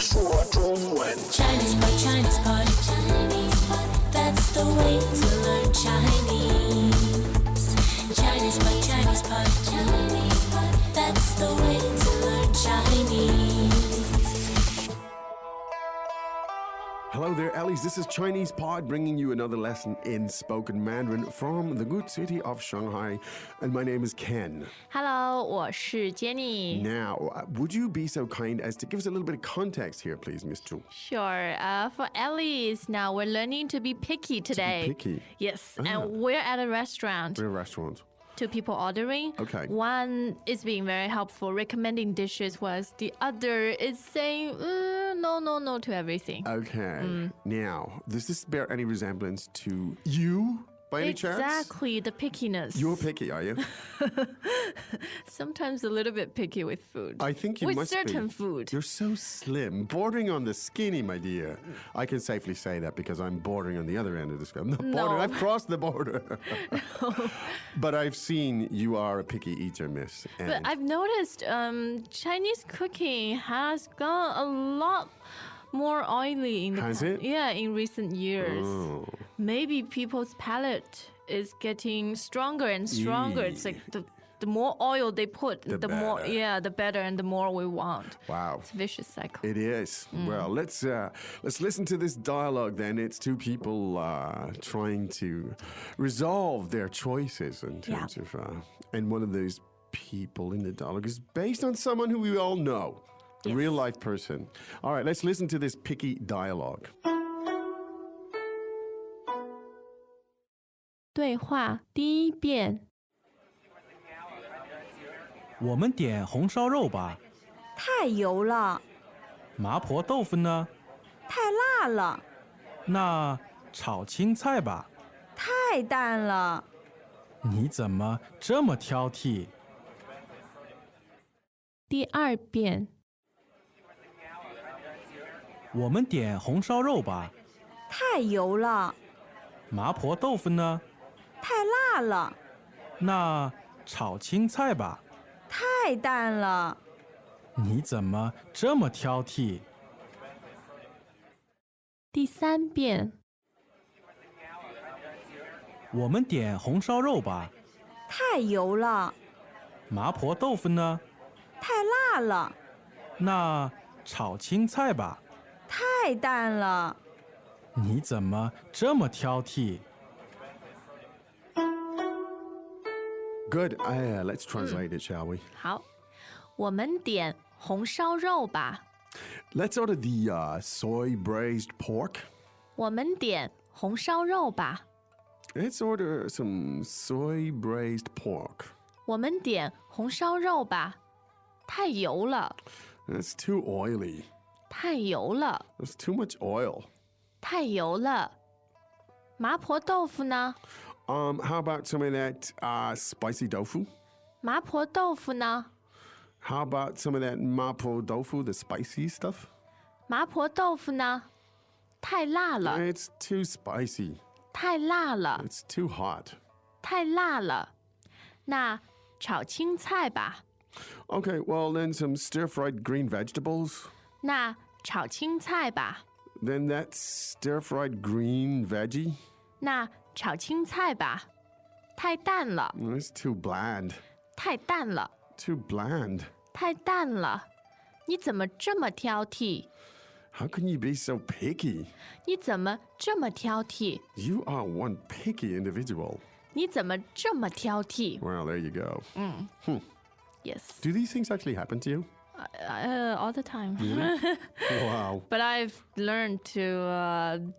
说中文。 Chinese pot, Chinese pot, Chinese pot. That's the way to learn Chinese. Chinese pot, Chinese pot, Chinese pot. That's the way to learn Chinese. Hello there, Ellies. This is Chinese Pod bringing you another lesson in spoken Mandarin from the good city of Shanghai. And my name is Ken. Hello， 我是 Jenny。 Now, would you be so kind as to give us a little bit of context here, please, Miss Zhu? Sure. For Alice, now we're learning to be picky today. picky? Yes, and we're at a restaurant. We're a restaurant. Two people ordering. Okay. One is being very helpful, recommending dishes, whilst the other is saying no to everything. Okay. Now, does this bear any resemblance to you, by any chance? Exactly, the pickiness. You're picky, are you? Sometimes a little bit picky with food. I think you with must certain be. food. You're so slim, bordering on the skinny, my dear. I can safely say that because I'm bordering on the other end of the scale. I'm not bordering, No. I've crossed the border. But I've seen you are a picky eater, miss. But And I've noticed Chinese cooking has gone a lot more oily in the Has it? Yeah, in recent years. Oh. Maybe people's palate is getting stronger and stronger. It's like the more oil they put, The more better. the better and the more we want. Wow. It's a vicious cycle. It is. Well, let's listen to this dialogue then. It's two people trying to resolve their choices in terms of, and one of those people in the dialogue is based on someone who we all know, a real life person. All right, let's listen to this picky dialogue. 对话第一遍，我们点红烧肉吧。太油了，麻婆豆腐呢？太辣了，那炒青菜吧。太淡了，你怎么这么挑剔？第二遍，我们点红烧肉吧。太油了，麻婆豆腐呢？太辣了，那炒青菜吧。太淡了，你怎么这么挑剔？第三遍，我们点红烧肉吧。太油了，麻婆豆腐呢？太辣了，那炒青菜吧。太淡了，你怎么这么挑剔？ Good. Let's translate it, shall we? 好，我们点红烧肉吧。 Let's order the soy braised pork. 我们点红烧肉吧。 Let's order some soy braised pork. 我们点红烧肉吧。太油了， That's too oily. 太油了， There's too much oil. 太油了。麻婆豆腐呢？ How about some of that spicy tofu? 麻婆豆腐呢？ How about some of that mapo tofu, the spicy stuff? 麻婆豆腐呢？太辣了， It's too spicy. 太辣了， It's too hot. 太辣了。那炒青菜吧。 Okay, well then some stir-fried green vegetables. 那炒青菜吧。 Then that stir-fried green veggie. 那炒青菜吧。太淡了， It's too bland. 太淡了， Too bland. 太淡了。你怎么这么挑剔？ How can you be so picky? 你怎么这么挑剔？ You are one picky individual. 你怎么这么挑剔 Well, there you go. ？Yes, Do these things actually happen to you? all the time. Wow. But I've learned to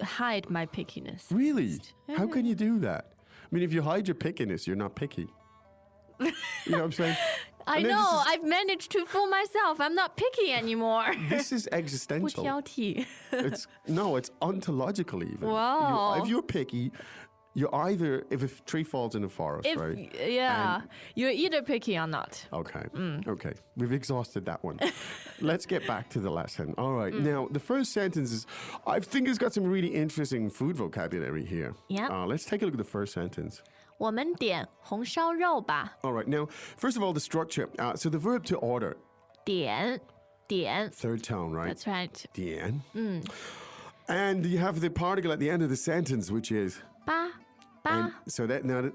hide my pickiness. Really? How can you do that? I mean, if you hide your pickiness, you're not picky. You know what I'm saying? I And then know. I've managed to fool myself. I'm not picky anymore. This is 不 existential. 挑剔。 It's ontological even. Wow. If you're picky, you're either, if a tree falls in a forest, If right? yeah, you're either picky or not. Okay. Okay. We've exhausted that one. Let's get back to the lesson. All right. Now, the first sentence is, I think it's got some really interesting food vocabulary here. Yeah. Let's take a look at the first sentence. 我们点红烧肉吧。 All right. Now, first of all, the structure. So the verb to order. 点点. Third tone, right? That's right. 点. And you have the particle at the end of the sentence, which is 八 and 八 so that now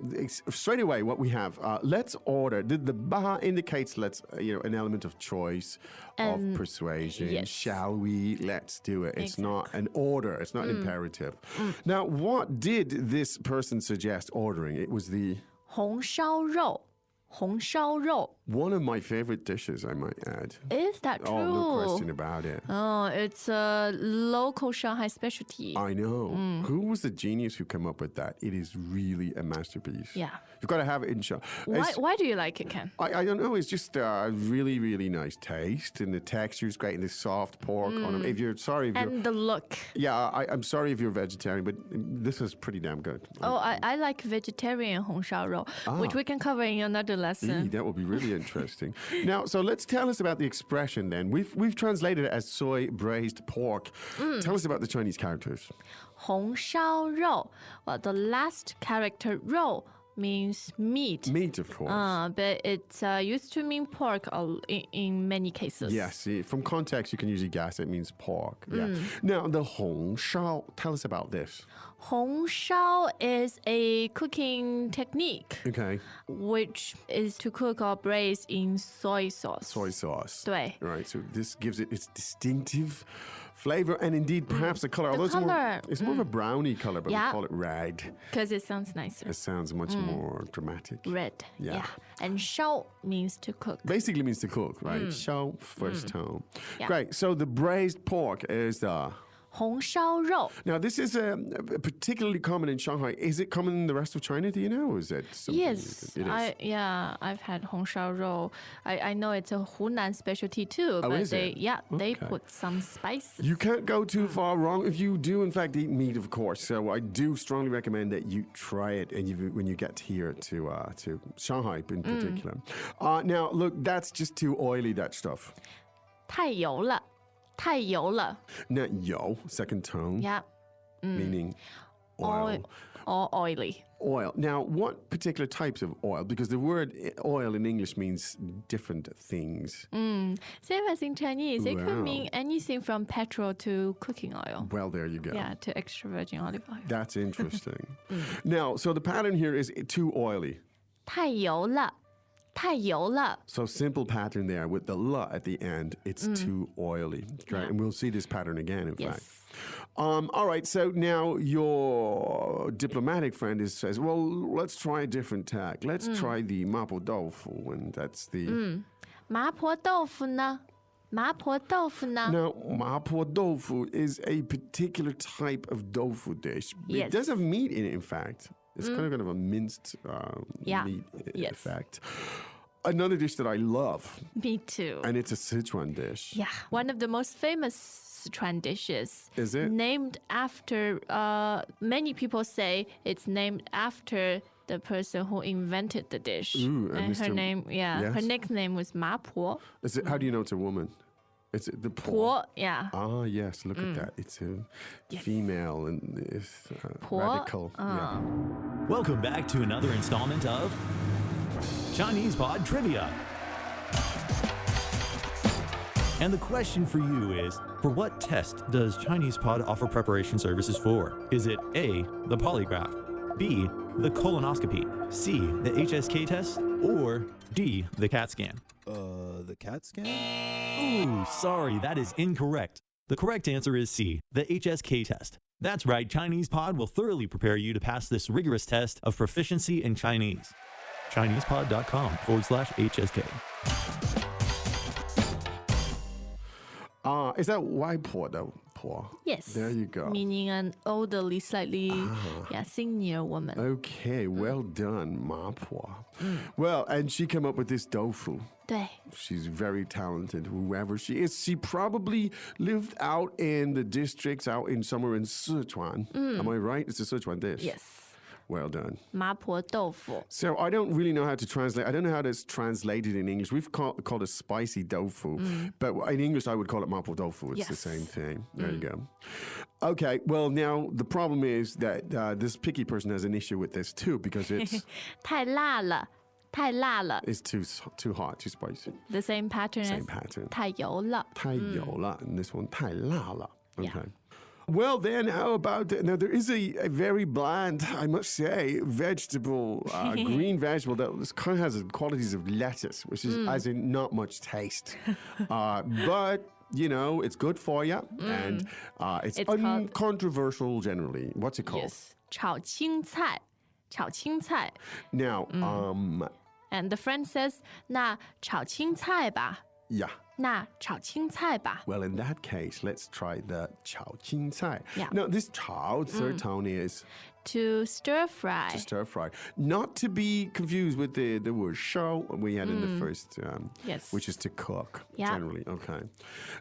straight away what we have, let's order. The ba indicates an element of choice, of persuasion. yes. Shall we? Let's do it. It's not an order. It's not imperative. Now, what did this person suggest ordering? It was the 红烧肉 红烧肉 one of my favorite dishes, I might add. Is that true? Oh, no question about it. Oh, it's a local Shanghai specialty. I know. Who was the genius who came up with that? It is really a masterpiece. Yeah. You've got to have it in show. Why do you like it, Ken? I don't know. It's just a really, really nice taste, and the texture is great, and the soft pork on them. If you're And the look. I'm sorry if you're vegetarian, but this is pretty damn good. Oh, I like vegetarian 红烧肉, which we can cover in another lesson. That will be really interesting. Now, so let's tell us about the expression then. We've translated it as soy braised pork. Tell us about the Chinese characters. 红烧肉. Well, the last character 肉 means meat. Meat, of course. But it's used to mean pork in many cases. Yes, from context, you can usually guess it means pork. Yeah. Now, the Hong Shao, tell us about this. 红烧 is a cooking technique, Okay. which is to cook or braise in soy sauce. Soy sauce. 对 Right, so this gives it its distinctive flavor and indeed perhaps the color. The Although color. It's more of a browny color, but Yeah. we call it red. Because it sounds nicer. It sounds much more dramatic. Red. Yeah. And 烧 means to cook. Basically means to cook, right? Shao, first tone. Yeah. Great. So the braised pork is the... 红烧肉. Now, this is particularly common in Shanghai. Is it common in the rest of China? Do you know? Or is it something? Yes, It is. I've had 红烧肉. I know it's a Hunan specialty too, but is they it? they Okay. put some spices. You can't go too far wrong if you do, in fact, eat meat, of course. So I do strongly recommend that you try it and when you get here to Shanghai in particular. Now, look, that's just too oily, that stuff. 太油了. 太油了. Now, yo, second tone, Yeah. meaning oil. Or oily. Oil. Now, what particular types of oil? Because the word oil in English means different things. Same as in Chinese. It Wow. could mean anything from petrol to cooking oil. Well, there you go. Yeah, to extra virgin olive oil. That's interesting. Now, so the pattern here is too oily. 太油了. 太油了. So simple pattern there with the la at the end. It's too oily. Right? Yeah. And we'll see this pattern again, in fact. Yes. All right, so now your diplomatic friend says, well, let's try a different tack. Let's try the mapo tofu, and that's the... 麻婆豆腐呢? 麻婆豆腐呢? Now, mapo tofu is a particular type of tofu dish. Yes. It does have meat in it, in fact. It's kind of a minced Yeah. meat Yes. effect. Another dish that I love, Me too. and it's a Sichuan dish. Yeah, one of the most famous Sichuan dishes. Is it? Named after, many people say it's named after the person who invented the dish. Ooh, and her Mr. name, her Yes? nickname was Ma Po. Is it, how do you know it's a woman? Is it the Po, yeah. Ah, yes, look at that. It's a female and it's Po, radical. Yeah. Welcome back to another installment of Chinese Pod Trivia. And the question for you is, for what test does Chinese Pod offer preparation services for? Is it A, the polygraph, B, the colonoscopy, C, the HSK test, or D, the CAT scan? The CAT scan? Ooh, sorry, that is incorrect. The correct answer is C, the HSK test. That's right, Chinese Pod will thoroughly prepare you to pass this rigorous test of proficiency in Chinese. ChinesePod.com/HSK. Is that Waipo though? Po. Yes. There you go. Meaning an elderly, slightly, senior woman. Okay, well done, Ma Po. Well, and she came up with this tofu. 对. She's very talented, whoever she is. She probably lived out in the districts, out in somewhere in Sichuan. Am I right? It's a Sichuan dish. Yes. Well done. 麻婆豆腐. So I don't really know how to translate. I don't know how it's translated in English. We've called it spicy tofu, but in English I would call it mapo tofu. It's the Yes. same thing. There you go. Okay, well now the problem is that this picky person has an issue with this too because it's 太辣了.太辣了 is too hot, too spicy. the same pattern Same as pattern. 太油了。太油了, and this one 太辣了. Okay. Yeah. Well, then, how about now? There is a very bland, I must say, vegetable, green vegetable that kind of has the qualities of lettuce, which is as in not much taste, but you know it's good for you, and it's It's called- uncontroversial generally. What's it called? Yes，炒青菜，炒青菜。 Now, And the friend says，那炒青菜吧， yeah. 那炒青菜吧。 Well, in that case, let's try the 炒青菜. Yeah. Now, this 炒 third tone is To stir fry. to stir fry. Not to be confused with the word 烧 we had in the first, Yes. which is to cook, Yeah. generally. Okay.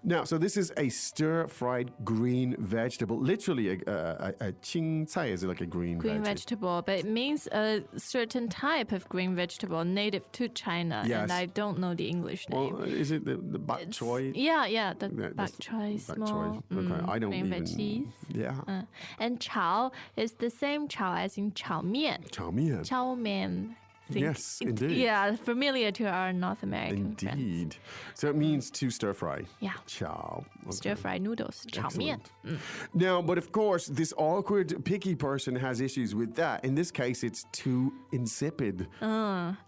Now, so this is a stir-fried green vegetable. Literally, a 青菜 is like a green Vegetable, but it means a certain type of green vegetable native to China, Yes. and I don't know the English name. Well, is it the bok choy? Yeah, the That- bok that's choy, bok small choy. Okay, I don't green even. veggies. Yeah. And 炒 is the same 炒 as in 炒面. 炒面. 炒面. Yes, indeed. Yeah, familiar to our North American friends. Indeed. So it means to stir fry. Yeah. 炒. Stir fry noodles, 炒面. Excellent. Now, but of course, this awkward, picky person has issues with that. In this case, it's too insipid.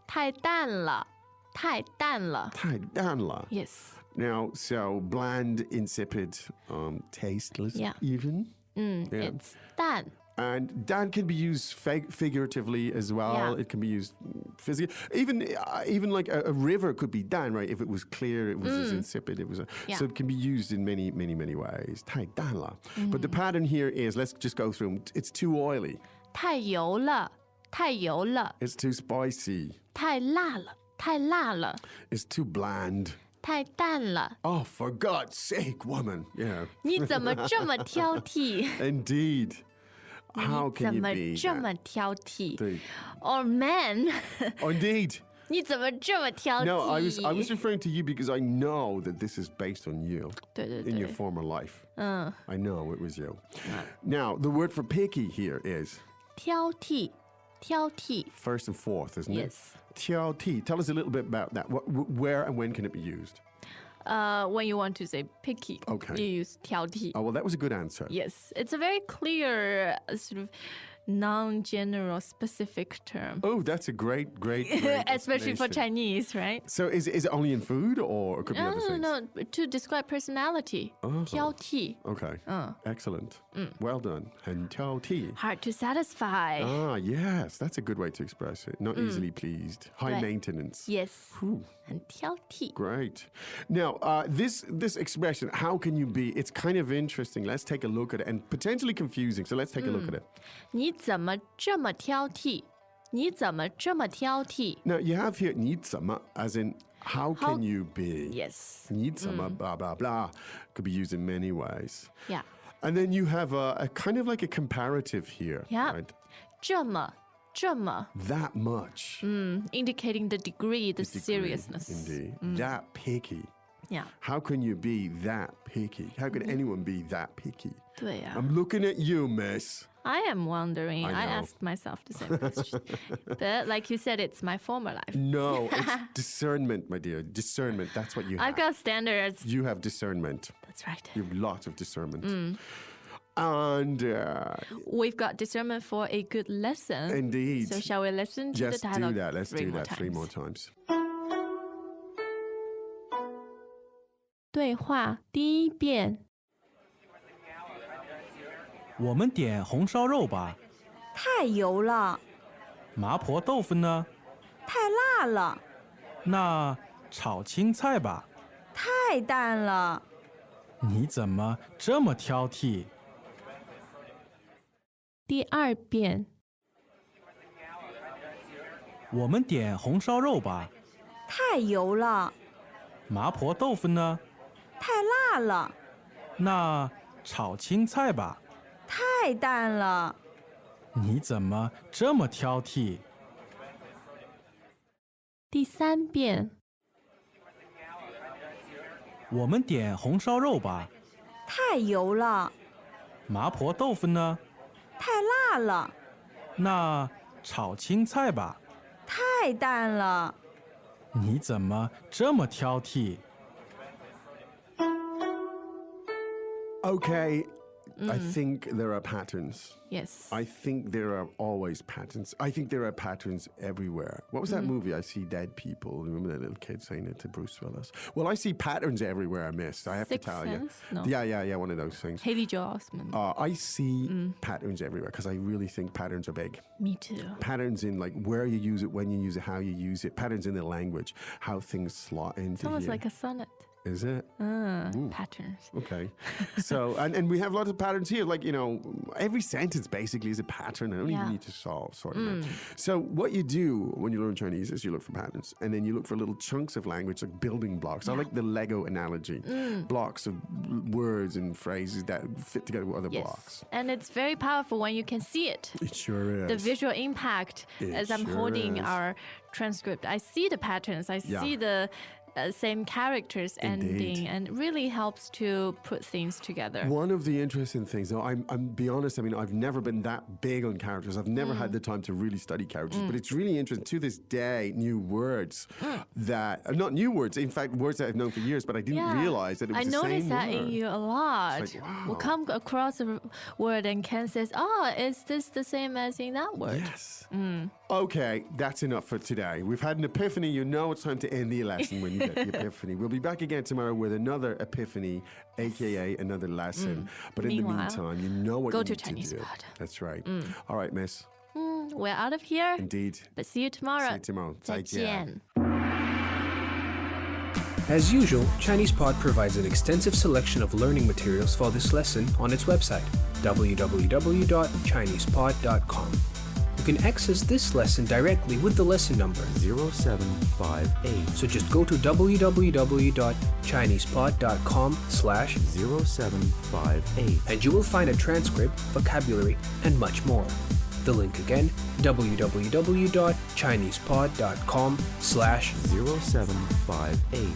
太淡了，太淡了. 太淡了. Yes. Now, so bland, insipid, tasteless, Yeah. even. Yeah. It's 淡. And dan can be used figuratively as well. Yeah. It can be used physically. Even like a river could be dan, right? If it was clear, it was as insipid. It was Yeah. so it can be used in many ways. 太淡了. But the pattern here is, let's just go through them. It's too oily. 太油了，太油了， It's too spicy. 太辣了，太辣了， It's too bland. 太淡了。 Oh, for God's sake, woman. Yeah. 你怎么这么挑剔？ Indeed. How 你怎 can you 么 be 这么 that? 挑剔 Indeed.？Or man， Oh, indeed. 你怎么这么挑剔 No, I was referring to you because I know that this is based on you 对对 in your 对， former life. I know it was you. Now, the word for picky here is 挑剔，挑剔。 first and fourth, isn't it? Yes. 挑剔. Tell us a little bit about that. Where and when can it be used? When you want to say picky, Okay. you use 挑剔。 Oh, well, that was a good answer. Yes, it's a very clear sort of non-general specific term, Oh, that's a great especially for explanation. Chinese, right? So is it only in food or it could be No, other no, things? no. To describe personality, 挑剔, Okay. Excellent. Well done. 很挑剔. hard to satisfy. Ah, yes. That's a good way to express it. Not easily pleased. High Right. maintenance. Yes, Whew. 很挑剔. Great. Now, this expression, how can you be? It's kind of interesting. Let's take a look at it and potentially confusing. So let's take a look at it. 你怎么这么挑剔？你怎么这么挑剔 Now, you have here 你怎么 as in how How- can you be? Yes. 你怎么 blah blah blah could be used in many ways. Yeah. And then you have a kind of like a comparative here. Yeah. Right? 这么 That much. indicating the degree, the Degree, seriousness. Indeed. That picky. Yeah. How can you be that picky? How can anyone be that picky? 对呀、 I'm looking at you, miss. I am wondering. I I know. asked myself the same question. But like you said, it's my former life. No, it's discernment, my dear. Discernment. That's what you have. I've got standards. You have discernment. That's right. You have lots of discernment. And We've got discernment for a good lesson. indeed. So shall we listen to Just the do dialogue that. Let's three do more that three times? more times. 对话第一遍，我们点红烧肉吧。太油了，麻婆豆腐呢？太辣了，那炒青菜吧。太淡了。你怎么这么挑剔？第二遍，我们点红烧肉吧。太油了，麻婆豆腐呢？太辣了，那炒青菜吧。太淡了。你怎么这么挑剔？第三遍，我们点红烧肉吧。太油了，麻婆豆腐呢？太辣了，那炒青菜吧。太淡了。你怎么这么挑剔？ Okay, I think there are patterns. Yes. I think there are always patterns. I think there are patterns everywhere. What was that movie? I See Dead People. Remember that little kid saying it to Bruce Willis? Well, I see patterns everywhere, miss. I have Sixth to tell you. Sense? No. Yeah, one of those things. Haley Joel Osment. I see patterns everywhere because I really think patterns are big. Me too. Patterns in like where you use it, when you use it, how you use it. Patterns in the language, how things slot into It's almost here. like a sonnet. Is it? Patterns. Okay. So, and we have lots of patterns here. Like, every sentence basically is a pattern. I don't even Yeah. need to sort them out. So what you do when you learn Chinese is you look for patterns. And then you look for little chunks of language, like building blocks. I like the Lego analogy. Blocks of words and phrases that fit together with other Yes. blocks. And it's very powerful when you can see it. It sure is. The visual impact It as I'm sure holding is. our transcript. I see the patterns. I Yeah. see the same characters Indeed. ending, and it really helps to put things together. One of the interesting things, though, I'm be honest, I mean, I've never been that big on characters. I've never had the time to really study characters, but it's really interesting to this day, new words that, not new words, in fact, words that I've known for years, but I didn't realize that it was I the same noticed that word. in you a lot. It's like, wow. We'll come across a word and Ken says, "Oh, is this the same as in that word?" Yes. Okay, that's enough for today. We've had an epiphany. You know it's time to end the lesson when you get the epiphany. We'll be back again tomorrow with another epiphany, aka another lesson. But in the Meanwhile, meantime, you know what go you to need to Chinese do. Pod. That's right. All right, miss. We're out of here, Indeed. but see you tomorrow. See you tomorrow. 再见。 As usual, ChinesePod provides an extensive selection of learning materials for this lesson on its website, www.chinesepod.com. You can access this lesson directly with the lesson number 0758 So just go to www.chinesepod.com/0758 58 and you will find a transcript, vocabulary, and much more. The link again, www.chinesepod.com/. 0758